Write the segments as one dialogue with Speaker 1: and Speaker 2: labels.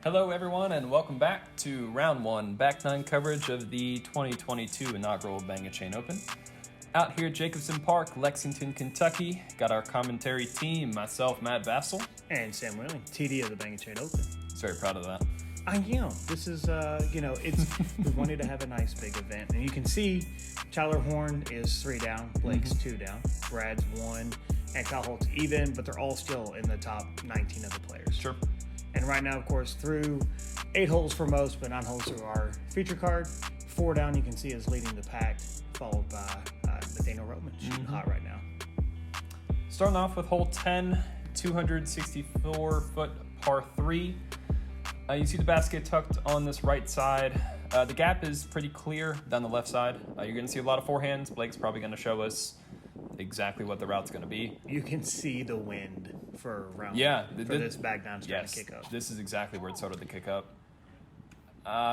Speaker 1: Hello, everyone, and welcome back to Round 1, Back 9 coverage of the 2022 Inaugural Bang & Chain Open. Out here at Jacobson Park, Lexington, Kentucky, got our commentary team, myself, Matt Vassil.
Speaker 2: And Sam Wheeling, TD of the Bang & Chain Open.
Speaker 1: Very proud of that.
Speaker 2: I am. This is, we wanted to have a nice big event. And you can see Tyler Horne is 3 down, Blake's 2 down, Brad's 1, and Kyle Holt's even, but they're all still in the top 19 of the players.
Speaker 1: Sure.
Speaker 2: And right now, of course, through 8 holes for most, but 9 holes through our feature card. 4 down, you can see, is leading the pack, followed by Nathaniel Roman, shooting hot right now.
Speaker 1: Starting off with hole 10, 264-foot par 3. You see the basket tucked on this right side. The gap is pretty clear down the left side. You're going to see a lot of forehands. Blake's probably going to show us exactly what the route's going to be.
Speaker 2: You can see the wind for round
Speaker 1: one.
Speaker 2: For this back down starting to kick up.
Speaker 1: This is exactly where it started to kick up.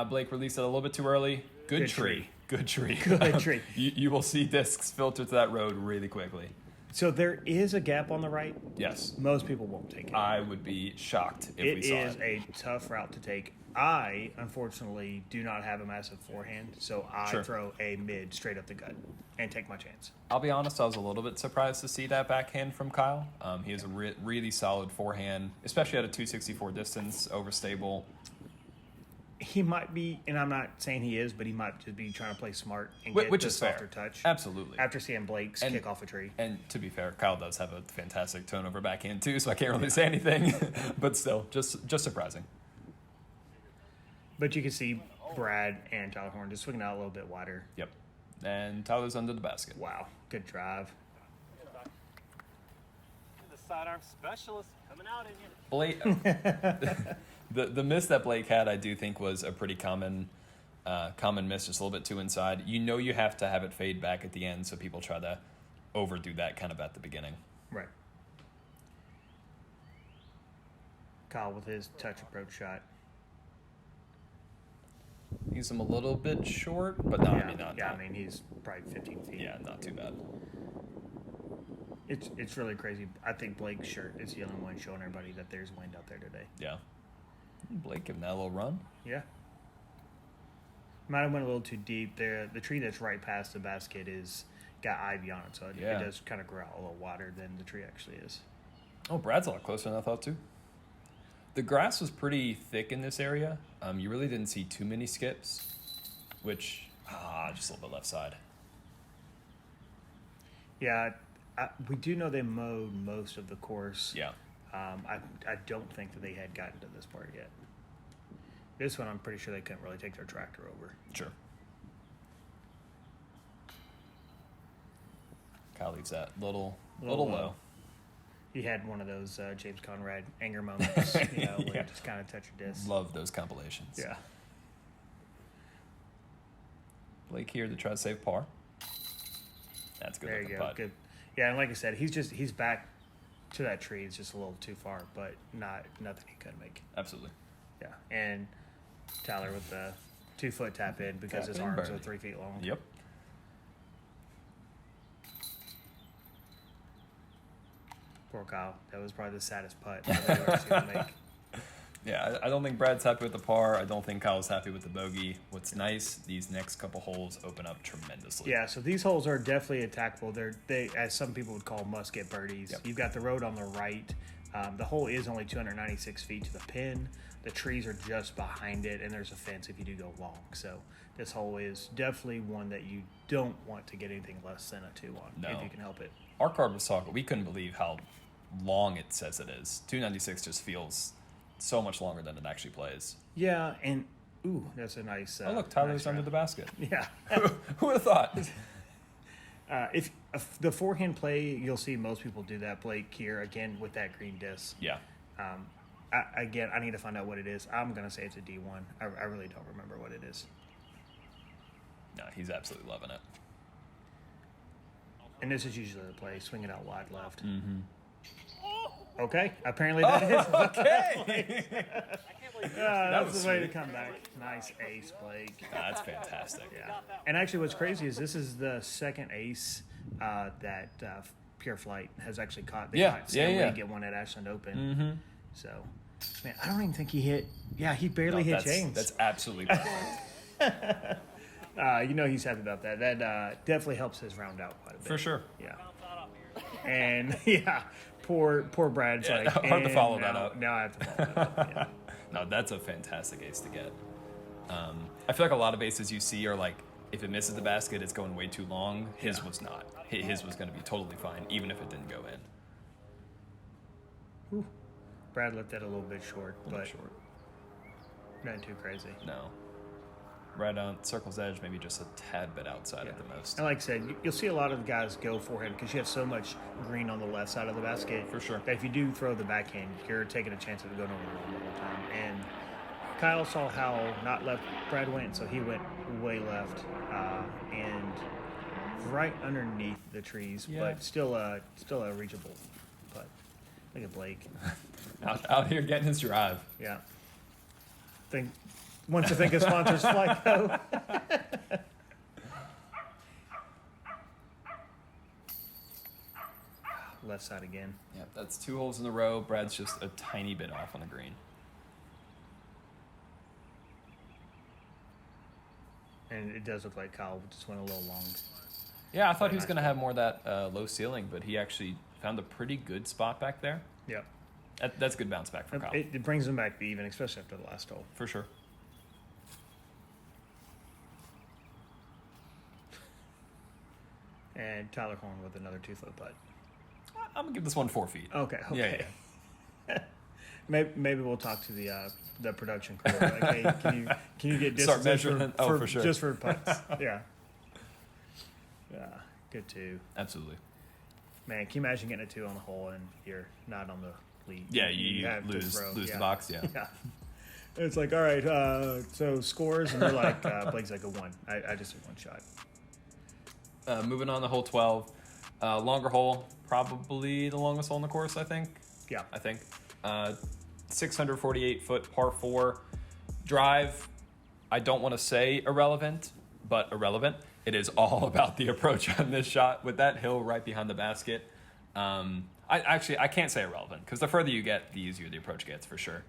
Speaker 1: Blake released it a little bit too early. Good tree. Good tree. You will see discs filter to that road really quickly.
Speaker 2: So there is a gap on the right?
Speaker 1: Yes.
Speaker 2: Most people won't take it.
Speaker 1: I would be shocked if we saw it.
Speaker 2: It is a tough route to take. I, unfortunately, do not have a massive forehand, so I throw a mid straight up the gut and take my chance.
Speaker 1: I'll be honest, I was a little bit surprised to see that backhand from Kyle. He has a really solid forehand, especially at a 264 distance, overstable.
Speaker 2: He might be, and I'm not saying he is, but he might just be trying to play smart and
Speaker 1: get
Speaker 2: the softer touch.
Speaker 1: Absolutely.
Speaker 2: After seeing Blake's kick off a tree.
Speaker 1: And to be fair, Kyle does have a fantastic turnover backhand too, so I can't really say anything. But still, just surprising.
Speaker 2: But you can see Brad and Tyler Horne just swinging out a little bit wider.
Speaker 1: Yep. And Tyler's under the basket.
Speaker 2: Wow. Good drive.
Speaker 3: The sidearm specialist coming out in here.
Speaker 1: Blake, the miss that Blake had, I do think, was a pretty common miss, just a little bit too inside. You have to have it fade back at the end, so people try to overdo that kind of at the beginning.
Speaker 2: Right. Kyle with his touch approach shot.
Speaker 1: He's a little bit short, but not.
Speaker 2: I mean, he's probably 15 feet.
Speaker 1: Yeah, not too bad.
Speaker 2: It's really crazy. I think Blake's shirt is the only one showing everybody that there's wind out there today.
Speaker 1: Yeah. Blake giving that a little run.
Speaker 2: Yeah. Might have went a little too deep there. The tree that's right past the basket is got ivy on it, so it does kind of grow out a little wider than the tree actually is.
Speaker 1: Oh, Brad's a lot closer than I thought too. The grass was pretty thick in this area. You really didn't see too many skips, which just a little bit left side.
Speaker 2: Yeah. We do know they mowed most of the course.
Speaker 1: Yeah.
Speaker 2: I don't think that they had gotten to this part yet. This one, I'm pretty sure they couldn't really take their tractor over.
Speaker 1: Sure. Kyle leaves that little low.
Speaker 2: He had one of those James Conrad anger moments, where you just kind of touch your disc.
Speaker 1: Love those compilations.
Speaker 2: Yeah.
Speaker 1: Blake here to try to save par. That's good.
Speaker 2: There you go.
Speaker 1: Putt.
Speaker 2: Good. Yeah, and like I said, he's back to that tree. It's just a little too far, but nothing he couldn't make.
Speaker 1: Absolutely.
Speaker 2: Yeah, and Tyler with the 2-foot tap in because his arms are 3 feet long.
Speaker 1: Yep.
Speaker 2: Poor Kyle. That was probably the saddest putt I've ever seen him make.
Speaker 1: Yeah, I don't think Brad's happy with the par. I don't think Kyle's happy with the bogey. What's nice, these next couple holes open up tremendously.
Speaker 2: Yeah, so these holes are definitely attackable. They, as some people would call, must-get birdies.
Speaker 1: Yep.
Speaker 2: You've got the road on the right. The hole is only 296 feet to the pin. The trees are just behind it, and there's a fence if you do go long. So this hole is definitely one that you don't want to get anything less than a 2 on, if you can help it.
Speaker 1: Our card was talking. We couldn't believe how long it says it is. 296 just feels so much longer than it actually plays.
Speaker 2: Yeah, and that's a nice.
Speaker 1: Oh look, Tyler's under the basket.
Speaker 2: Yeah.
Speaker 1: Who would have thought?
Speaker 2: If the forehand play, you'll see most people do that. Blake here again with that green disc.
Speaker 1: Yeah.
Speaker 2: I need to find out what it is. I'm gonna say it's a D1. I really don't remember what it is.
Speaker 1: No, he's absolutely loving it.
Speaker 2: And this is usually the play. Swing it out wide left.
Speaker 1: Mm-hmm.
Speaker 2: Okay, apparently that is.
Speaker 1: Okay.
Speaker 3: I can't believe
Speaker 2: that's the way to come back. Nice ace, Blake.
Speaker 1: That's fantastic.
Speaker 2: Yeah. And actually, what's crazy is this is the second ace that Pure Flight has actually caught. They caught Sam Lee get one at Ashland Open.
Speaker 1: Mm-hmm.
Speaker 2: So Man, I don't even think he hit. Yeah, he barely hit James.
Speaker 1: That's absolutely perfect.
Speaker 2: He's happy about that. That definitely helps his round out quite a bit.
Speaker 1: For sure.
Speaker 2: Yeah. And yeah, poor Brad's like
Speaker 1: hard to follow that up.
Speaker 2: Now I have to follow that up. Yeah.
Speaker 1: No, that's a fantastic ace to get. I feel like a lot of aces you see are like, if it misses the basket, it's going way too long. His was not. His was going to be totally fine, even if it didn't go in.
Speaker 2: Whew. Brad left that a little bit short, but
Speaker 1: Short.
Speaker 2: not too crazy.
Speaker 1: No. Right on circle's edge, maybe just a tad bit outside at the most.
Speaker 2: And like I said, you'll see a lot of the guys go for him because you have so much green on the left side of the basket.
Speaker 1: For sure.
Speaker 2: That if you do throw the backhand, you're taking a chance of it going over the wall the whole time. And Kyle saw how not left Brad went, so he went way left and right underneath the trees, but still a reachable putt. Look at Blake.
Speaker 1: out here getting his drive.
Speaker 2: Yeah. Wants to think his sponsor's flight though. Left side again.
Speaker 1: Yeah, that's 2 holes in a row. Brad's just a tiny bit off on the green.
Speaker 2: And it does look like Kyle just went a little long.
Speaker 1: Yeah, I thought he was going to have more of that low ceiling, but he actually found a pretty good spot back there.
Speaker 2: Yep.
Speaker 1: That's a good bounce back for Kyle.
Speaker 2: It brings him back to even, especially after the last hole.
Speaker 1: For sure.
Speaker 2: And Tyler Horne with another 2-foot putt.
Speaker 1: I'm going to give this one 4 feet.
Speaker 2: Okay.
Speaker 1: Yeah.
Speaker 2: Maybe we'll talk to the production crew. Like, hey, can you get
Speaker 1: Start
Speaker 2: distance
Speaker 1: measuring. For sure.
Speaker 2: just for putts? Yeah. Yeah. Good too.
Speaker 1: Absolutely.
Speaker 2: Man, can you imagine getting a 2 on the hole and you're not on the lead?
Speaker 1: Yeah, you
Speaker 2: have to
Speaker 1: lose
Speaker 2: throw.
Speaker 1: the box, yeah.
Speaker 2: Yeah. It's like, all right, so scores, and they're like, Blake's like a 1. I just hit 1 shot.
Speaker 1: Moving on to hole 12. Longer hole, probably the longest hole in the course, I think.
Speaker 2: Yeah.
Speaker 1: 648-foot par 4 drive. I don't want to say irrelevant, but irrelevant. It is all about the approach on this shot with that hill right behind the basket. I can't say irrelevant because the further you get, the easier the approach gets for sure.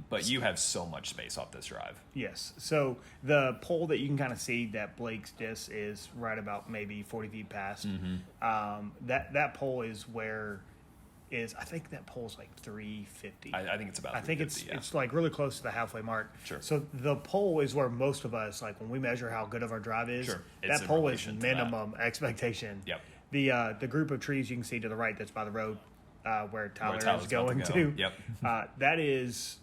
Speaker 1: But you have so much space off this drive.
Speaker 2: Yes. So the pole that you can kind of see that Blake's disc is right about maybe 40 feet past.
Speaker 1: Mm-hmm.
Speaker 2: That pole is where I think that pole's like 350.
Speaker 1: I think it's about.
Speaker 2: I think it's like really close to the halfway mark.
Speaker 1: Sure.
Speaker 2: So the pole is where most of us, like when we measure how good of our drive is,
Speaker 1: Sure.
Speaker 2: that pole is minimum expectation.
Speaker 1: Yep.
Speaker 2: The group of trees you can see to the right that's by the road where Tyler's going
Speaker 1: about
Speaker 2: to.
Speaker 1: go. Yep.
Speaker 2: That is,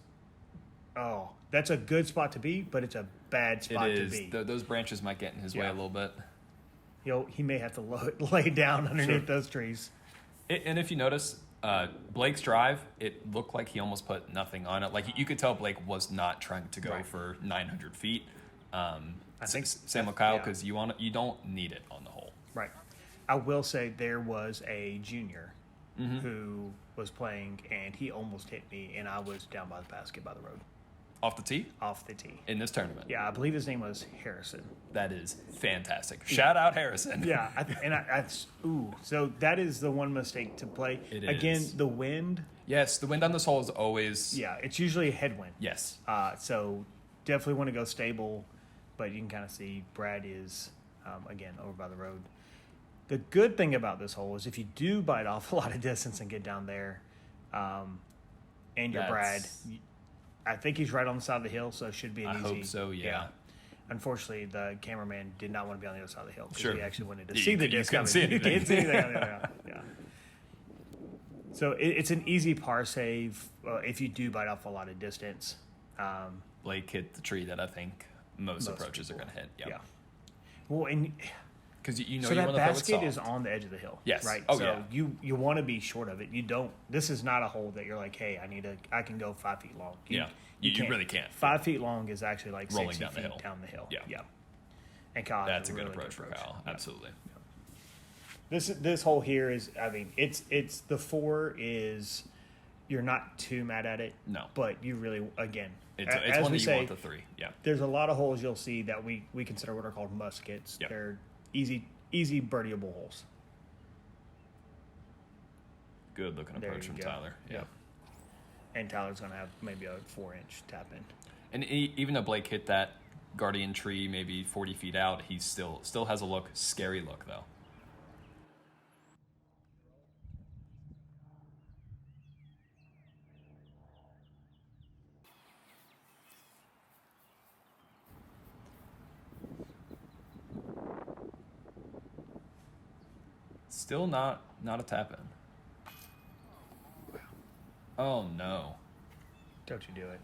Speaker 2: that's a good spot to be, but it's a bad spot to be.
Speaker 1: Those branches might get in his way a little bit.
Speaker 2: He may have to lay down underneath those trees.
Speaker 1: And if you notice, Blake's drive, it looked like he almost put nothing on it. Like you could tell Blake was not trying to go for 900 feet. I think same with Kyle because you don't need it on the hole.
Speaker 2: Right. I will say there was a junior who was playing and he almost hit me and I was down by the basket by the road.
Speaker 1: Off the tee?
Speaker 2: Off the tee.
Speaker 1: In this tournament?
Speaker 2: Yeah, I believe his name was Harrison.
Speaker 1: That is fantastic. Shout out Harrison.
Speaker 2: Yeah, so that is the one mistake to play.
Speaker 1: It
Speaker 2: Again,
Speaker 1: is.
Speaker 2: the wind.
Speaker 1: Yes, the wind on this hole is always...
Speaker 2: Yeah, it's usually a headwind.
Speaker 1: Yes.
Speaker 2: So definitely want to go stable, but you can kind of see Brad is, again, over by the road. The good thing about this hole is if you do bite off a lot of distance and get down there, and you're Brad, I think he's right on the side of the hill, so it should be an easy.
Speaker 1: I hope so, yeah. Unfortunately,
Speaker 2: the cameraman did not want to be on the other side of the hill because he actually wanted to
Speaker 1: see
Speaker 2: the
Speaker 1: disc.
Speaker 2: disc.
Speaker 1: You couldn't see anything.
Speaker 2: You can't see anything on the other side. Yeah. So it's an easy par save if you do bite off a lot of distance.
Speaker 1: Blake hit the tree that I think most approaches are going to hit. Yep.
Speaker 2: Yeah. Well, and
Speaker 1: because you
Speaker 2: so that basket is on the edge of the hill.
Speaker 1: Yes.
Speaker 2: Right.
Speaker 1: Oh,
Speaker 2: so you want to be short of it. You don't. This is not a hole that you're like, hey, I can go 5 feet long.
Speaker 1: You really can't.
Speaker 2: 5 feet long is actually like
Speaker 1: rolling
Speaker 2: 60
Speaker 1: down
Speaker 2: feet down the hill.
Speaker 1: Yeah.
Speaker 2: Yeah. And Kyle,
Speaker 1: that's a good approach for Kyle. Yeah. Absolutely.
Speaker 2: Yeah. This hole here is, I mean, it's the 4 is, you're not too mad at it.
Speaker 1: No.
Speaker 2: But you really, again,
Speaker 1: it's one that you want the 3. Yeah.
Speaker 2: There's a lot of holes you'll see that we consider what are called muskets.
Speaker 1: Yep.
Speaker 2: They're easy birdieable holes.
Speaker 1: Good looking approach from
Speaker 2: go.
Speaker 1: Tyler. Yeah.
Speaker 2: and Tyler's going to have maybe a 4-inch tap in.
Speaker 1: And even though Blake hit that guardian tree maybe 40 feet out, he still has a scary look though. Still not a tap in. Oh no.
Speaker 2: Don't you do it.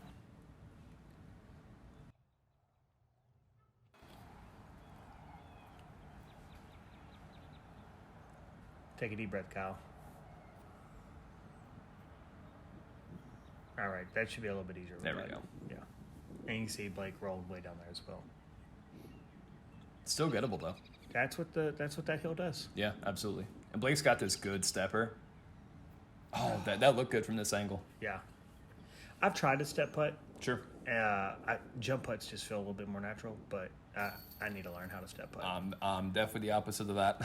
Speaker 2: Take a deep breath, Kyle. All right, that should be a little bit easier.
Speaker 1: There we go.
Speaker 2: Yeah. And you can see Blake rolled way down there as well.
Speaker 1: Still gettable though.
Speaker 2: That's what that hill does.
Speaker 1: Yeah, absolutely. And Blake's got this good stepper. Oh, that looked good from this angle.
Speaker 2: Yeah. I've tried to step putt.
Speaker 1: Sure.
Speaker 2: Jump putts just feel a little bit more natural, but I need to learn how to step putt.
Speaker 1: I'm definitely the opposite of that.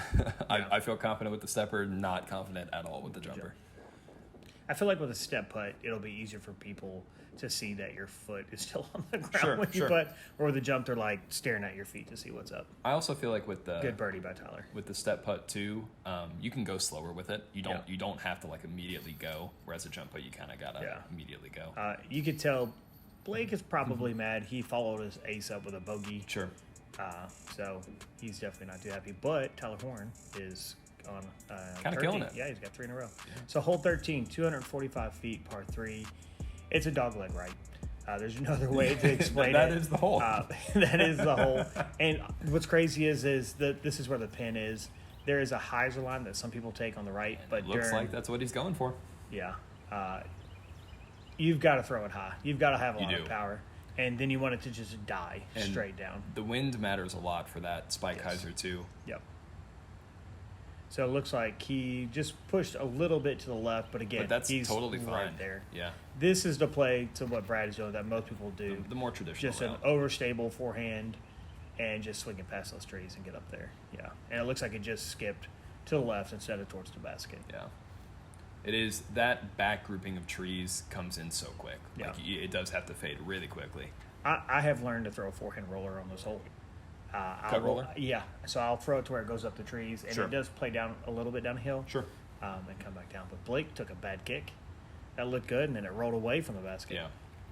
Speaker 2: Yeah.
Speaker 1: I feel confident with the stepper, not confident at all with the jumper.
Speaker 2: I feel like with a step putt, it'll be easier for people to see that your foot is still on the ground
Speaker 1: Sure,
Speaker 2: when you
Speaker 1: sure.
Speaker 2: putt, or with the jump, they're like staring at your feet to see what's up.
Speaker 1: I also feel like with the
Speaker 2: Good birdie by Tyler.
Speaker 1: with the step putt too, you can go slower with it. You
Speaker 2: Yeah.
Speaker 1: don't have to like immediately go. Whereas a jump putt, you kind of gotta
Speaker 2: Yeah.
Speaker 1: immediately go.
Speaker 2: You could tell Blake is probably mad. He followed his ace up with a bogey.
Speaker 1: Sure.
Speaker 2: So he's definitely not too happy. But Tyler Horne is on
Speaker 1: Kinda killing it.
Speaker 2: Yeah, he's got 3 in a row. So hole 13, 245 feet, par 3. It's a dogleg right. There's no other way to explain
Speaker 1: That
Speaker 2: it.
Speaker 1: is the hole.
Speaker 2: That is the hole. And what's crazy is that this is where the pin is. There is a hyzer line that some people take on the right, but
Speaker 1: It looks like that's what he's going for.
Speaker 2: yeah, you've got to throw it high. You've got to have a
Speaker 1: You
Speaker 2: lot
Speaker 1: do.
Speaker 2: of power, and then you want it to just die
Speaker 1: And
Speaker 2: straight down.
Speaker 1: The wind matters a lot for that spike
Speaker 2: Yes.
Speaker 1: hyzer too.
Speaker 2: Yep. So it looks like he just pushed a little bit to the left, but again,
Speaker 1: But that's
Speaker 2: he's
Speaker 1: totally fine.
Speaker 2: right there.
Speaker 1: Yeah.
Speaker 2: This is the play to what Brad is doing that most people do.
Speaker 1: The more traditional
Speaker 2: Just an
Speaker 1: route.
Speaker 2: overstable forehand and just swing it past those trees and get up there. Yeah. And it looks like it just skipped to the left instead of towards the basket.
Speaker 1: Yeah. It is that back grouping of trees comes in so quick.
Speaker 2: Yeah.
Speaker 1: Like it does have to fade really quickly.
Speaker 2: I have learned to throw a forehand roller on this hole.
Speaker 1: Cut roller?
Speaker 2: Yeah. So I'll throw it to where it goes up the trees, and
Speaker 1: Sure.
Speaker 2: it does play down a little bit downhill.
Speaker 1: Sure.
Speaker 2: And come back down. But Blake took a bad kick. That looked good, and then it rolled away from the basket.
Speaker 1: Yeah.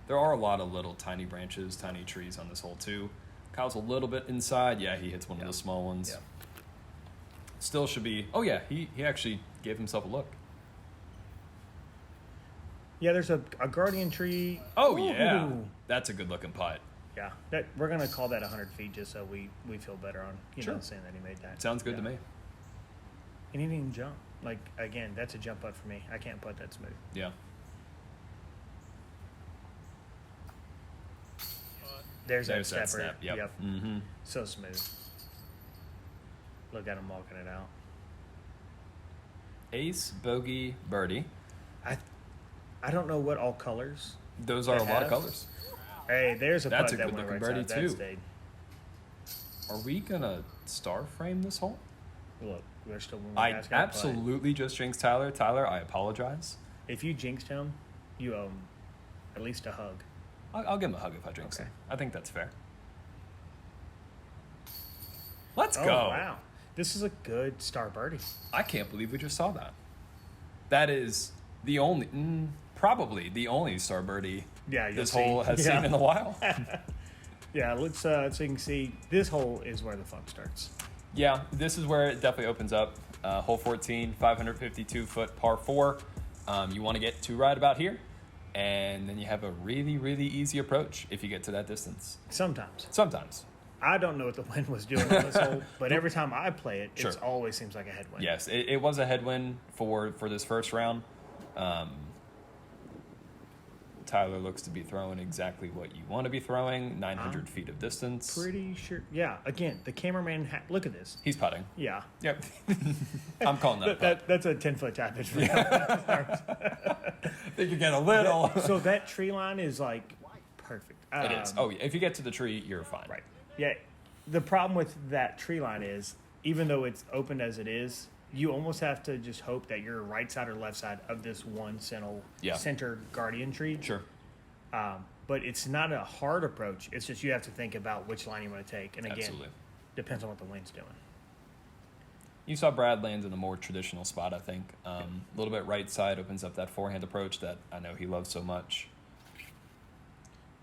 Speaker 1: There are a lot of little tiny branches, tiny trees on this hole too. Kyle's a little bit inside. Yeah, he hits one of the small ones.
Speaker 2: Yeah.
Speaker 1: Still should be. Oh yeah, he actually gave himself a look.
Speaker 2: Yeah, there's a guardian tree.
Speaker 1: Oh yeah,
Speaker 2: Ooh.
Speaker 1: that's a good looking putt.
Speaker 2: Yeah, that we're gonna call that 100 feet just so we feel better on
Speaker 1: Sure.
Speaker 2: saying that he made that.
Speaker 1: Sounds good to
Speaker 2: Yeah.
Speaker 1: me.
Speaker 2: And he didn't even jump. Like again, that's a jump putt for me. I can't putt that smooth.
Speaker 1: Yeah.
Speaker 2: There's that
Speaker 1: There's that
Speaker 2: stepper.
Speaker 1: step. Yep. Mm-hmm.
Speaker 2: So smooth. Look at him walking it out.
Speaker 1: Ace, bogey, birdie.
Speaker 2: I don't know what all colors.
Speaker 1: Those are a
Speaker 2: They
Speaker 1: lot of
Speaker 2: have.
Speaker 1: colors.
Speaker 2: Hey, there's a
Speaker 1: That's
Speaker 2: putt
Speaker 1: a
Speaker 2: that
Speaker 1: good
Speaker 2: went
Speaker 1: looking
Speaker 2: right
Speaker 1: birdie,
Speaker 2: side.
Speaker 1: too.
Speaker 2: That stayed.
Speaker 1: Are we gonna star frame this hole?
Speaker 2: Look, there's still one more
Speaker 1: I
Speaker 2: basket, but
Speaker 1: absolutely just jinxed Tyler. Tyler, I apologize.
Speaker 2: If you jinxed him, you owe him at least a hug.
Speaker 1: I'll give him a hug if I jinx
Speaker 2: Okay.
Speaker 1: him. I think that's fair. Let's
Speaker 2: Oh,
Speaker 1: go.
Speaker 2: wow. This is a good star birdie.
Speaker 1: I can't believe we just saw that. That is the only, probably the only star birdie
Speaker 2: Yeah, you'll
Speaker 1: this
Speaker 2: see.
Speaker 1: hole has
Speaker 2: Yeah.
Speaker 1: seen in a while.
Speaker 2: Yeah, let's so you can see this hole is where the fun starts.
Speaker 1: Yeah, this is where it definitely opens up. Hole 14, 552 foot par 4. You want to get to right about here, and then you have a really, really easy approach if you get to that distance.
Speaker 2: Sometimes.
Speaker 1: Sometimes.
Speaker 2: I don't know what the wind was doing on this hole, but every time I play it,
Speaker 1: Sure.
Speaker 2: it always seems like a headwind.
Speaker 1: Yes, it was a headwind for this first round. Tyler looks to be throwing exactly what you want to be throwing, 900 feet of distance.
Speaker 2: Pretty sure. Yeah, again, the cameraman, look at this.
Speaker 1: He's putting.
Speaker 2: Yeah.
Speaker 1: Yep. I'm calling that a putt.
Speaker 2: That's a 10-foot tappage. For
Speaker 1: I think you're getting a little.
Speaker 2: So that tree line is like perfect.
Speaker 1: It is. Oh, yeah. If you get to the tree, you're fine.
Speaker 2: Right. Yeah. The problem with that tree line is, even though it's open as it is, you almost have to just hope that you're right side or left side of this one center guardian tree.
Speaker 1: Sure.
Speaker 2: But it's not a hard approach. It's just you have to think about which line you want to take. And again,
Speaker 1: Absolutely.
Speaker 2: depends on what the wind's doing.
Speaker 1: You saw Brad land in a more traditional spot, I think. A little bit right side opens up that forehand approach that I know he loves so much.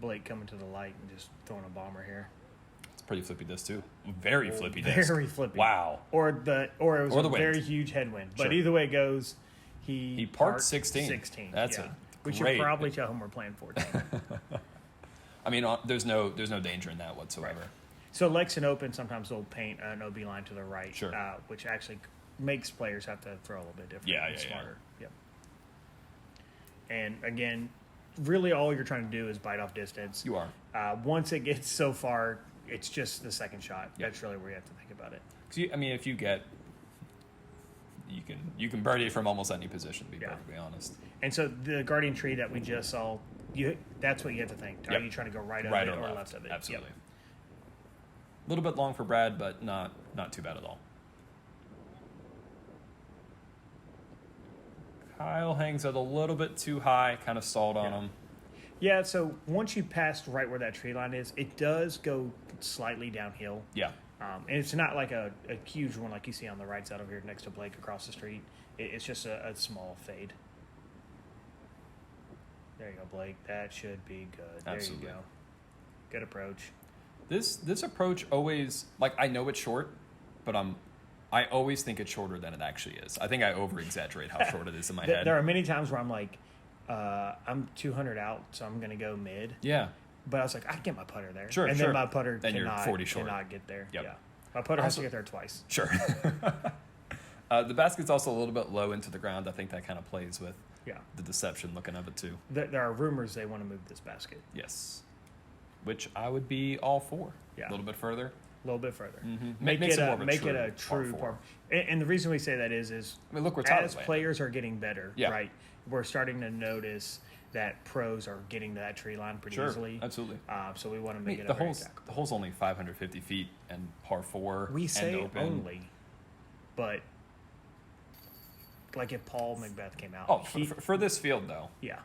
Speaker 2: Blake coming to the light and just throwing a bomber here.
Speaker 1: It's pretty flippy disc too. Very flippy disc.
Speaker 2: Very flippy.
Speaker 1: Wow.
Speaker 2: Or it was
Speaker 1: Or
Speaker 2: a
Speaker 1: the wind.
Speaker 2: very huge headwind. But
Speaker 1: Sure.
Speaker 2: either way it goes, he
Speaker 1: parked 16.
Speaker 2: 16.
Speaker 1: That's
Speaker 2: yeah.
Speaker 1: a
Speaker 2: We should
Speaker 1: great-
Speaker 2: probably tell him we're playing 14.
Speaker 1: I mean, there's no danger in that whatsoever.
Speaker 2: Right. So Lexington Open, sometimes they'll paint an OB line to the right,
Speaker 1: Sure.
Speaker 2: Which actually makes players have to throw a little bit different and smarter. Yep. And again, really all you're trying to do is bite off distance.
Speaker 1: You are.
Speaker 2: Once it gets so far, it's just the second shot.
Speaker 1: Yep.
Speaker 2: That's really where you have to think about it.
Speaker 1: 'Cause if you get, you can birdie from almost any position, to be
Speaker 2: Yeah.
Speaker 1: perfectly honest.
Speaker 2: And so the guardian tree that we just saw, that's what you have to think. Are
Speaker 1: Yep.
Speaker 2: you trying to go right of
Speaker 1: Right
Speaker 2: it
Speaker 1: or
Speaker 2: or
Speaker 1: left.
Speaker 2: left of it?
Speaker 1: Absolutely.
Speaker 2: Yep.
Speaker 1: A little bit long for Brad, but not too bad at all. Kyle hangs it a little bit too high, kind of stalled on him.
Speaker 2: Yeah, so once you pass right where that tree line is, it does go slightly downhill.
Speaker 1: Yeah.
Speaker 2: And it's not like a huge one like you see on the right side over here next to Blake across the street. It's just a small fade. There you go, Blake. That should be good.
Speaker 1: Absolutely.
Speaker 2: There you go. Good approach.
Speaker 1: This approach always, like, I know it's short, but I always think it's shorter than it actually is. I think I over-exaggerate how short it is in my head.
Speaker 2: There are many times where I'm like, I'm 200 out, so I'm going to go mid.
Speaker 1: Yeah.
Speaker 2: But I was like, I can get my putter there.
Speaker 1: Sure,
Speaker 2: and
Speaker 1: sure.
Speaker 2: then my putter
Speaker 1: Then you're 40 short.
Speaker 2: cannot get there.
Speaker 1: Yep.
Speaker 2: Yeah. My putter has to
Speaker 1: Also-
Speaker 2: get there twice.
Speaker 1: Sure. The basket's also a little bit low into the ground. I think that kind of plays with
Speaker 2: Yeah.
Speaker 1: the deception looking of it too.
Speaker 2: There are rumors they want to move this basket
Speaker 1: Yes. Which I would be all for.
Speaker 2: Yeah.
Speaker 1: A little bit further.
Speaker 2: a little bit further.
Speaker 1: Mhm.
Speaker 2: Make
Speaker 1: Makes
Speaker 2: it
Speaker 1: it
Speaker 2: a,
Speaker 1: more of a
Speaker 2: make
Speaker 1: true
Speaker 2: it a
Speaker 1: par
Speaker 2: true
Speaker 1: four.
Speaker 2: par. And the reason we say that is
Speaker 1: I mean, look where Tyler's
Speaker 2: as
Speaker 1: landed.
Speaker 2: players are getting better,
Speaker 1: Yeah.
Speaker 2: right? We're starting to notice that pros are getting to that tree line pretty
Speaker 1: Sure,
Speaker 2: easily.
Speaker 1: absolutely.
Speaker 2: So we want to
Speaker 1: I
Speaker 2: make
Speaker 1: mean,
Speaker 2: it
Speaker 1: the
Speaker 2: a very
Speaker 1: hole's
Speaker 2: attackable.
Speaker 1: the hole's only 550 feet and par 4
Speaker 2: We
Speaker 1: and
Speaker 2: say
Speaker 1: open.
Speaker 2: only, but like if Paul Macbeth came out,
Speaker 1: Oh, for this field though,
Speaker 2: yeah,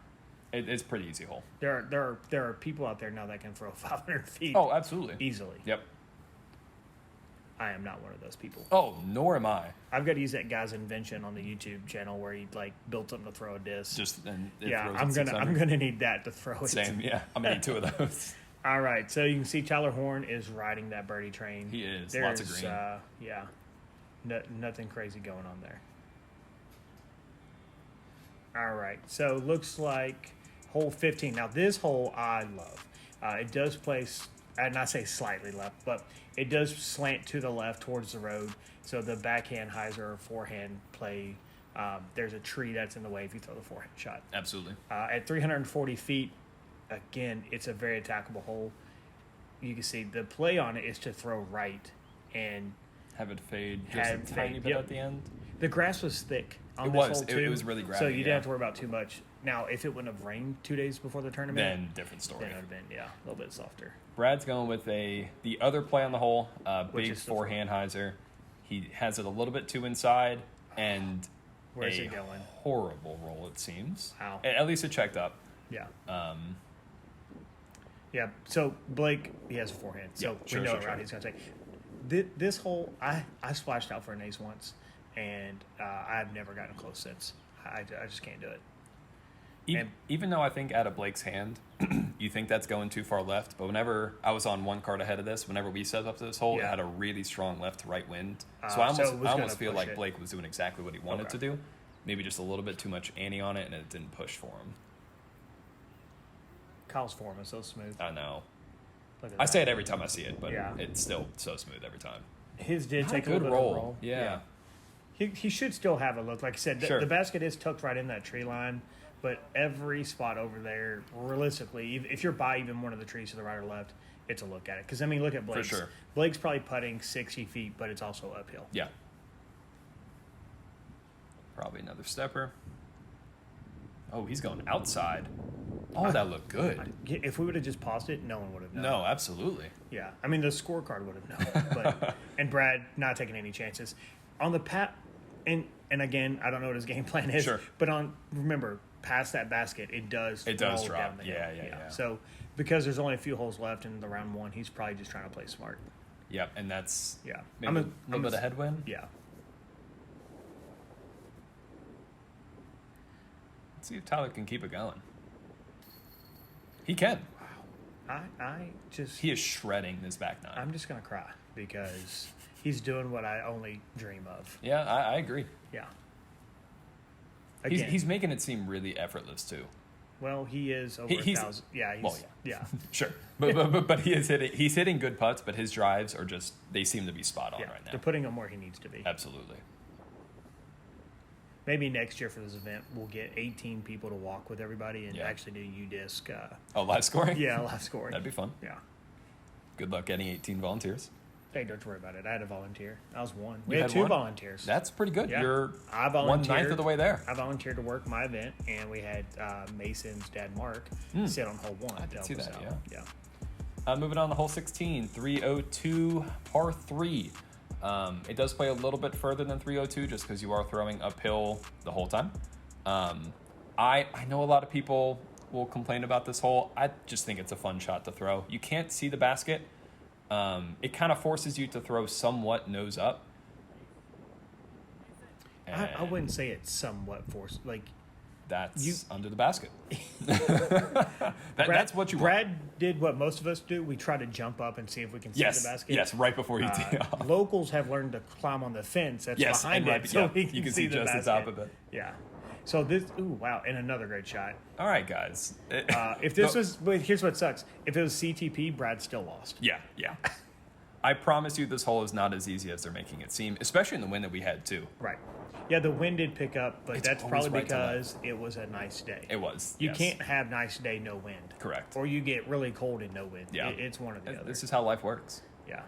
Speaker 1: it's a pretty easy hole.
Speaker 2: there are people out there now that can throw 500 feet
Speaker 1: Oh, absolutely.
Speaker 2: easily.
Speaker 1: Yep.
Speaker 2: I am not one of those people.
Speaker 1: Oh, nor am I.
Speaker 2: I've got to use that guy's invention on the YouTube channel where he like built something to throw a disc.
Speaker 1: Just and it
Speaker 2: yeah,
Speaker 1: throws
Speaker 2: I'm
Speaker 1: it
Speaker 2: gonna
Speaker 1: 600.
Speaker 2: need that to throw it.
Speaker 1: Same. Yeah, I'm gonna need 2 of those.
Speaker 2: All right, so you can see Tyler Horne is riding that birdie train.
Speaker 1: He is. Lots of green.
Speaker 2: Yeah, nothing crazy going on there. All right, so looks like hole 15. Now this hole I love. It does place, and I say slightly left, but it does slant to the left towards the road. So the backhand hyzer or forehand play, there's a tree that's in the way if you throw the forehand shot.
Speaker 1: Absolutely.
Speaker 2: At 340 feet, again, it's a very attackable hole. You can see the play on it is to throw right, and
Speaker 1: Have it fade just
Speaker 2: Have
Speaker 1: a
Speaker 2: it
Speaker 1: tiny
Speaker 2: fade,
Speaker 1: bit
Speaker 2: yep.
Speaker 1: at the end.
Speaker 2: the grass was thick on
Speaker 1: It
Speaker 2: this
Speaker 1: was.
Speaker 2: hole
Speaker 1: It
Speaker 2: too.
Speaker 1: was really
Speaker 2: so
Speaker 1: grassy,
Speaker 2: you didn't
Speaker 1: yeah.
Speaker 2: have to worry about too much. Now, if it wouldn't have rained 2 days before the tournament,
Speaker 1: Then different story.
Speaker 2: then it would have been a little bit softer.
Speaker 1: Brad's going with the other play on the hole,
Speaker 2: Which
Speaker 1: big
Speaker 2: is the
Speaker 1: forehand hyzer. He has it a little bit too inside, and
Speaker 2: Where's
Speaker 1: a
Speaker 2: it going?
Speaker 1: horrible roll, it seems.
Speaker 2: Wow.
Speaker 1: At least it checked up.
Speaker 2: Yeah.
Speaker 1: Um,
Speaker 2: Yeah, so Blake, he has a forehand, so
Speaker 1: Yeah, sure,
Speaker 2: we know
Speaker 1: sure,
Speaker 2: what route
Speaker 1: sure.
Speaker 2: he's going to take. This hole, I splashed out for an ace once, and I've never gotten close since. I just can't do it.
Speaker 1: even though I think out of Blake's hand, you think that's going too far left, but whenever I was on one card ahead of this, whenever we set up this hole, it
Speaker 2: Yeah.
Speaker 1: had a really strong left to right wind. So
Speaker 2: So
Speaker 1: I
Speaker 2: it was
Speaker 1: almost
Speaker 2: gonna
Speaker 1: feel
Speaker 2: push
Speaker 1: like
Speaker 2: it.
Speaker 1: Blake was doing exactly what he wanted
Speaker 2: Okay.
Speaker 1: to do. Maybe just a little bit too much ante on it, and it didn't push for him.
Speaker 2: Kyle's form is so smooth.
Speaker 1: I know.
Speaker 2: Look at
Speaker 1: I
Speaker 2: that.
Speaker 1: say it every time I see it, but
Speaker 2: Yeah.
Speaker 1: it's still so smooth every time.
Speaker 2: His did
Speaker 1: Not
Speaker 2: take
Speaker 1: a
Speaker 2: a
Speaker 1: good
Speaker 2: little bit
Speaker 1: roll.
Speaker 2: of a roll.
Speaker 1: Yeah.
Speaker 2: He should still have a look. Like I said,
Speaker 1: Sure.
Speaker 2: the basket is tucked right in that tree line, but every spot over there, realistically, if you're by even one of the trees to the right or left, it's a look at it. Because, I mean, look at Blake's.
Speaker 1: sure.
Speaker 2: Blake's probably putting 60 feet, but it's also uphill.
Speaker 1: Yeah. Probably another stepper. Oh, he's going outside. Oh, that looked good.
Speaker 2: If we would have just paused it, no one would have known.
Speaker 1: No, absolutely.
Speaker 2: Yeah, I mean the scorecard would have known, but and Brad not taking any chances on the And again, I don't know what his game plan is.
Speaker 1: Sure.
Speaker 2: But remember, past that basket, it does roll
Speaker 1: drop.
Speaker 2: down the hill.
Speaker 1: Yeah.
Speaker 2: So because there's only a few holes left in the round one, he's probably just trying to play smart.
Speaker 1: Yep, and that's
Speaker 2: I'm
Speaker 1: maybe a little bit of headwind.
Speaker 2: Yeah.
Speaker 1: Let's see if Tyler can keep it going. He can. He is shredding this back nine.
Speaker 2: I'm just gonna cry because he's doing what I only dream of.
Speaker 1: Yeah, I agree.
Speaker 2: Yeah.
Speaker 1: He's making it seem really effortless too.
Speaker 2: Well, he is over 1,000. Yeah. Yeah.
Speaker 1: Sure, but he's hitting good putts, but his drives are they seem to be spot on right now.
Speaker 2: They're putting him where he needs to be.
Speaker 1: Absolutely.
Speaker 2: Maybe next year for this event, we'll get 18 people to walk with everybody and actually do U-disc.
Speaker 1: Live scoring?
Speaker 2: Yeah, live scoring.
Speaker 1: That'd be fun.
Speaker 2: Yeah.
Speaker 1: Good luck getting 18 volunteers.
Speaker 2: Hey, don't worry about it. I had a volunteer. I was one. We had two volunteers.
Speaker 1: That's pretty good.
Speaker 2: Yeah.
Speaker 1: I volunteered 1/9 of the way there.
Speaker 2: I volunteered to work my event, and we had Mason's dad, Mark, sit on hole one.
Speaker 1: I did see that,
Speaker 2: Yeah.
Speaker 1: Moving on to hole 16, 302, par 3. It does play a little bit further than 302 just because you are throwing uphill the whole time. I know a lot of people will complain about this hole. I just think it's a fun shot to throw. You can't see the basket. It kind of forces you to throw somewhat nose up.
Speaker 2: I wouldn't say it's somewhat forced. Like,
Speaker 1: that's under the basket. That's what you want.
Speaker 2: Brad did what most of us do. We try to jump up and see if we can see the basket.
Speaker 1: Yes, right before you tee off.
Speaker 2: Locals have learned to climb on the fence that's behind it, so we
Speaker 1: you can
Speaker 2: see
Speaker 1: just
Speaker 2: the
Speaker 1: top of it.
Speaker 2: Yeah. So this, and another great shot.
Speaker 1: All right, guys.
Speaker 2: If this was, but here's what sucks. If it was CTP, Brad still lost.
Speaker 1: Yeah. I promise you this hole is not as easy as they're making it seem, especially in the wind that we had too.
Speaker 2: Right. Yeah, the wind did pick up, but that's probably
Speaker 1: right
Speaker 2: because it was a nice day.
Speaker 1: It was.
Speaker 2: You can't have nice day, no wind.
Speaker 1: Correct.
Speaker 2: Or you get really cold and no wind.
Speaker 1: Yeah.
Speaker 2: It's one or the other.
Speaker 1: This is how life works.
Speaker 2: Yeah.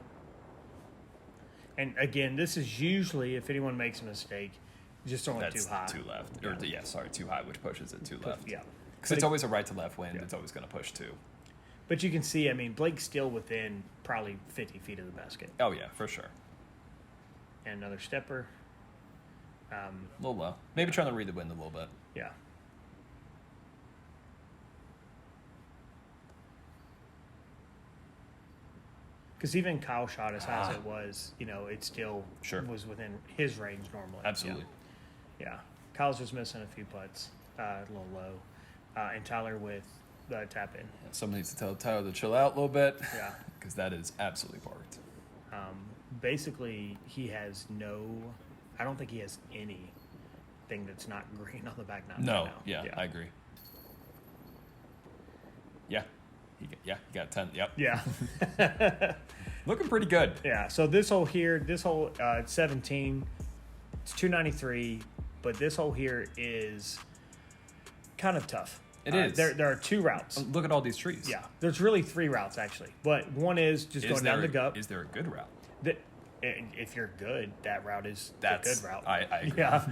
Speaker 2: And again, this is usually, if anyone makes a mistake, just only
Speaker 1: That's
Speaker 2: too high.
Speaker 1: Too left.
Speaker 2: Yeah.
Speaker 1: Too high, which pushes it too left.
Speaker 2: Yeah.
Speaker 1: Because it's always a right to left wind. It's always going to push too.
Speaker 2: But you can see, Blake's still within probably 50 feet of the basket.
Speaker 1: Oh, yeah, for sure.
Speaker 2: And another stepper.
Speaker 1: A little low. Maybe trying to read the wind a little bit.
Speaker 2: Yeah. Because even Kyle shot as high as it was, it still was within his range normally.
Speaker 1: Absolutely.
Speaker 2: Yeah. Kyle's just missing a few putts, a little low. And Tyler with the tap in.
Speaker 1: Somebody needs to tell Tyler to chill out a little bit.
Speaker 2: Yeah.
Speaker 1: Because that is absolutely parked.
Speaker 2: Basically, he has I don't think he has anything that's not green on the back nine.
Speaker 1: No,
Speaker 2: right now.
Speaker 1: I agree. Yeah. He got 10. Yep.
Speaker 2: Yeah.
Speaker 1: Looking pretty good.
Speaker 2: Yeah. So this hole here, it's 17. It's 293, but this hole here is kind of tough.
Speaker 1: It is.
Speaker 2: There are two routes.
Speaker 1: Look at all these trees.
Speaker 2: Yeah. There's really three routes, actually. But one is just going down the gut.
Speaker 1: Is there a good route?
Speaker 2: If you're good, that route is
Speaker 1: That's
Speaker 2: a good route.
Speaker 1: I agree.
Speaker 2: Yeah.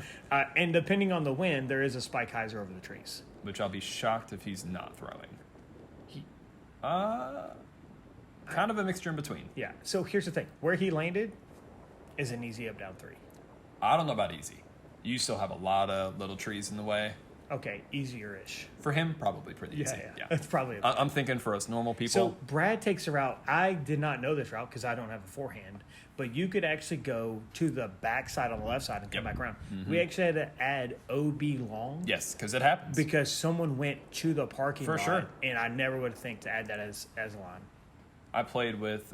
Speaker 2: And depending on the wind, there is a spike hyzer over the trees.
Speaker 1: Which I'll be shocked if he's not throwing. Kind of a mixture in between.
Speaker 2: Yeah. So here's the thing. Where he landed is an easy up, down 3.
Speaker 1: I don't know about easy. You still have a lot of little trees in the way.
Speaker 2: Okay, easier-ish.
Speaker 1: For him, probably pretty easy.
Speaker 2: Yeah. That's probably
Speaker 1: I'm thinking for us normal people.
Speaker 2: So Brad takes a route. I did not know this route because I don't have a forehand. But you could actually go to the back side on the left side and come back around. Mm-hmm. We actually had to add OB long.
Speaker 1: Yes, because it happens.
Speaker 2: Because someone went to the parking lot.
Speaker 1: For sure.
Speaker 2: And I never would think to add that as a line.
Speaker 1: I played with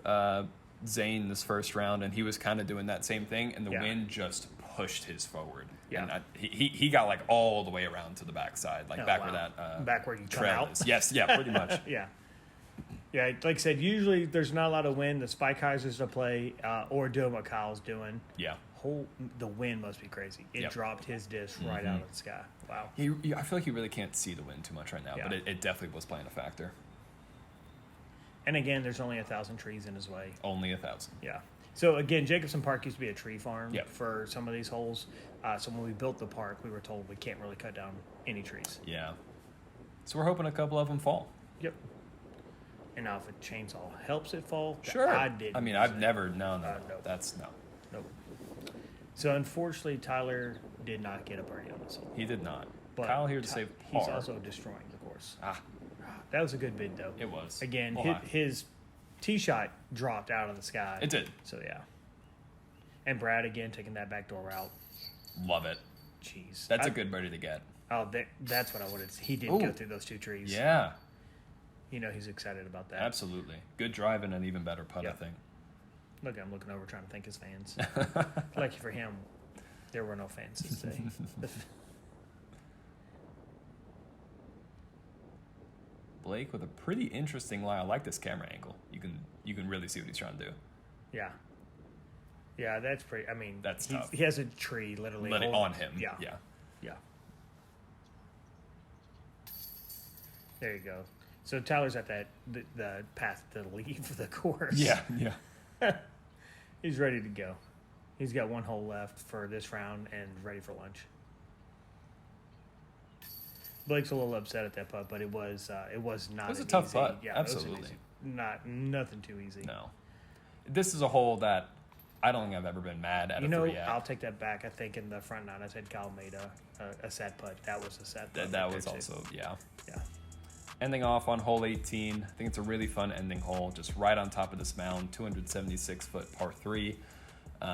Speaker 1: Zane this first round, and he was kind of doing that same thing, and the wind just pushed his forward.
Speaker 2: Yeah.
Speaker 1: And he got like all the way around to the backside, like where that
Speaker 2: back where you come
Speaker 1: trail
Speaker 2: out.
Speaker 1: is. Yes, yeah, pretty much.
Speaker 2: Yeah, like I said, usually there's not a lot of wind. The spike hyzers to play, or doing what Kyle's doing.
Speaker 1: Yeah.
Speaker 2: The wind must be crazy. It dropped his disc right out of the sky. Wow.
Speaker 1: I feel like he really can't see the wind too much right now, but it definitely was playing a factor.
Speaker 2: And again, there's only 1,000 trees in his way.
Speaker 1: Only 1,000.
Speaker 2: Yeah. So again, Jacobson Park used to be a tree farm
Speaker 1: Yep.
Speaker 2: for some of these holes. So when we built the park, we were told we can't really cut down any trees.
Speaker 1: Yeah. So we're hoping a couple of them fall.
Speaker 2: Yep. And now if a chainsaw helps it fall,
Speaker 1: Sure.
Speaker 2: I didn't.
Speaker 1: I mean, I've never. No.
Speaker 2: Nope.
Speaker 1: That's no.
Speaker 2: Nope. So unfortunately, Tyler did not get a birdie on this hole.
Speaker 1: He did not.
Speaker 2: But
Speaker 1: Kyle here to save par.
Speaker 2: He's also destroying the course.
Speaker 1: Ah,
Speaker 2: That was a good bid, though.
Speaker 1: it was.
Speaker 2: Again,
Speaker 1: Well,
Speaker 2: his tee shot dropped out of the sky.
Speaker 1: It did.
Speaker 2: So, yeah. And Brad, again, taking that backdoor route.
Speaker 1: Love it.
Speaker 2: Jeez.
Speaker 1: That's a good birdie to get.
Speaker 2: Oh, that's what I wanted to see. He did
Speaker 1: Ooh.
Speaker 2: go through those 2 trees.
Speaker 1: Yeah,
Speaker 2: You know he's excited about that.
Speaker 1: absolutely. Good drive and an even better putt, I
Speaker 2: Yep.
Speaker 1: think.
Speaker 2: Look, I'm looking over trying to thank his fans. Lucky for him, there were no fans this day.
Speaker 1: Blake with a pretty interesting lie. I like this camera angle. You can really see what he's trying to do.
Speaker 2: Yeah. Yeah, that's pretty. I mean,
Speaker 1: That's tough.
Speaker 2: He has a tree literally
Speaker 1: Let it
Speaker 2: holding-
Speaker 1: on him.
Speaker 2: Yeah.
Speaker 1: Yeah.
Speaker 2: Yeah. There you go. So Tyler's at the path to leave the course.
Speaker 1: Yeah.
Speaker 2: He's ready to go. He's got 1 hole left for this round and ready for lunch. Blake's a little upset at that putt, but it was not.
Speaker 1: It was a
Speaker 2: an
Speaker 1: tough
Speaker 2: easy-
Speaker 1: putt.
Speaker 2: Yeah, it was an
Speaker 1: Absolutely.
Speaker 2: easy- nothing too easy.
Speaker 1: No. This is a hole that I don't think I've ever been mad at
Speaker 2: You
Speaker 1: a
Speaker 2: know,
Speaker 1: 3 at.
Speaker 2: I'll take that back. I think in the front 9, I said Kyle made a sad putt. That was a sad putt.
Speaker 1: That
Speaker 2: right
Speaker 1: was
Speaker 2: there,
Speaker 1: also, yeah.
Speaker 2: too. Yeah.
Speaker 1: Ending off on hole 18. I think it's a really fun ending hole, just right on top of this mound, 276-foot par 3. You're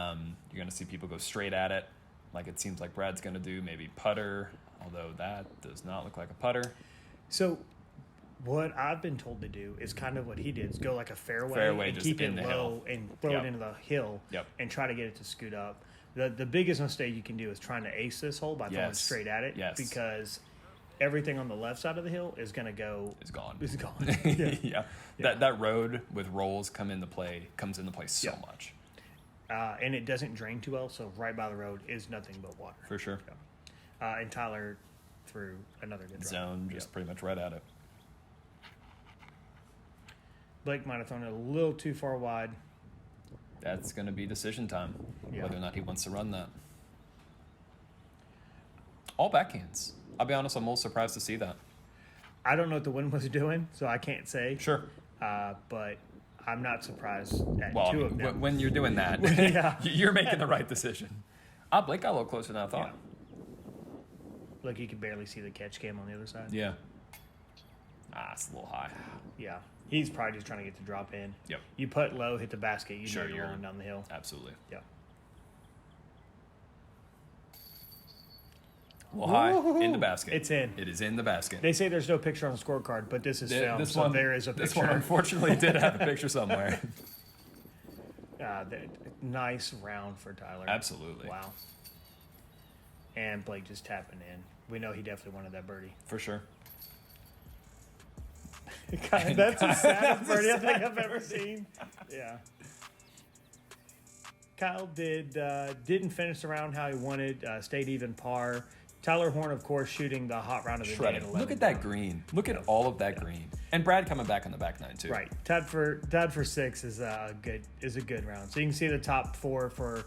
Speaker 1: going to see people go straight at it, like it seems like Brad's going to do, maybe putter, although that does not look like a putter.
Speaker 2: So, what I've been told to do is kind of what he did: is go like a fairway
Speaker 1: Just
Speaker 2: keep
Speaker 1: in
Speaker 2: it
Speaker 1: the
Speaker 2: low
Speaker 1: hill.
Speaker 2: and throw
Speaker 1: Yep.
Speaker 2: it into the hill,
Speaker 1: Yep.
Speaker 2: and try to get it to scoot up. The biggest mistake you can do is trying to ace this hole by throwing
Speaker 1: Yes.
Speaker 2: straight at it,
Speaker 1: Yes.
Speaker 2: because everything on the left side of the hill is going to go.
Speaker 1: It's gone.
Speaker 2: Is gone.
Speaker 1: yeah.
Speaker 2: Yeah.
Speaker 1: That road with rolls comes into play so
Speaker 2: Yeah.
Speaker 1: much.
Speaker 2: And it doesn't drain too well, so right by the road is nothing but water.
Speaker 1: For sure.
Speaker 2: And Tyler threw another good drive.
Speaker 1: Zone, just pretty much right at it.
Speaker 2: Blake might have thrown it a little too far wide.
Speaker 1: That's going to be decision time,
Speaker 2: Yeah.
Speaker 1: whether or not he wants to run that. All backhands. I'll be honest, I'm a little surprised to see that.
Speaker 2: I don't know what the wind was doing, so I can't say.
Speaker 1: Sure.
Speaker 2: But I'm not surprised at
Speaker 1: Well, I
Speaker 2: two
Speaker 1: mean,
Speaker 2: of them.
Speaker 1: when you're doing that,
Speaker 2: Yeah.
Speaker 1: you're making the right decision. Blake got a little closer than I thought.
Speaker 2: Look, you can barely see the catch cam on the other side.
Speaker 1: Yeah. It's a little high.
Speaker 2: Yeah. He's probably just trying to get the drop in.
Speaker 1: Yep.
Speaker 2: You putt low, hit the basket, you
Speaker 1: Sure
Speaker 2: know
Speaker 1: you
Speaker 2: you're
Speaker 1: will.
Speaker 2: going down the hill.
Speaker 1: Absolutely.
Speaker 2: Yeah.
Speaker 1: A little high,
Speaker 2: Woo-hoo-hoo.
Speaker 1: in the basket.
Speaker 2: It's in.
Speaker 1: It is in the basket.
Speaker 2: They say there's no picture on the scorecard, but this is filmed, so there is a picture.
Speaker 1: This one unfortunately did have a picture somewhere.
Speaker 2: Nice round for Tyler.
Speaker 1: Absolutely.
Speaker 2: Wow. And Blake just tapping in. We know he definitely wanted that birdie.
Speaker 1: For sure.
Speaker 2: That's the saddest birdie I think I've ever seen. Yeah. Kyle didn't finish the round how he wanted. Stayed even par. Tyler Horne, of course, shooting the hot round of the day.
Speaker 1: Shredded.
Speaker 2: at
Speaker 1: Look
Speaker 2: 11
Speaker 1: at that
Speaker 2: down.
Speaker 1: green. Look at all of that green. And Brad coming back on the back nine too.
Speaker 2: Right. Tied for 6 is a good round. So you can see the top 4 for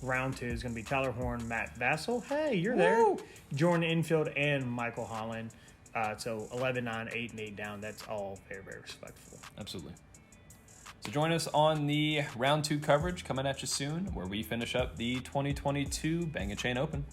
Speaker 2: round 2 is going to be Tyler Horne, Matt Vassil. Hey, you're there.
Speaker 1: Woo!
Speaker 2: Jordan Infield and Michael Holland. So 11-9, 8 and 8 down. That's all very, very respectful.
Speaker 1: Absolutely. So join us on the round 2 coverage coming at you soon, where we finish up the 2022 Bang & Chain Open.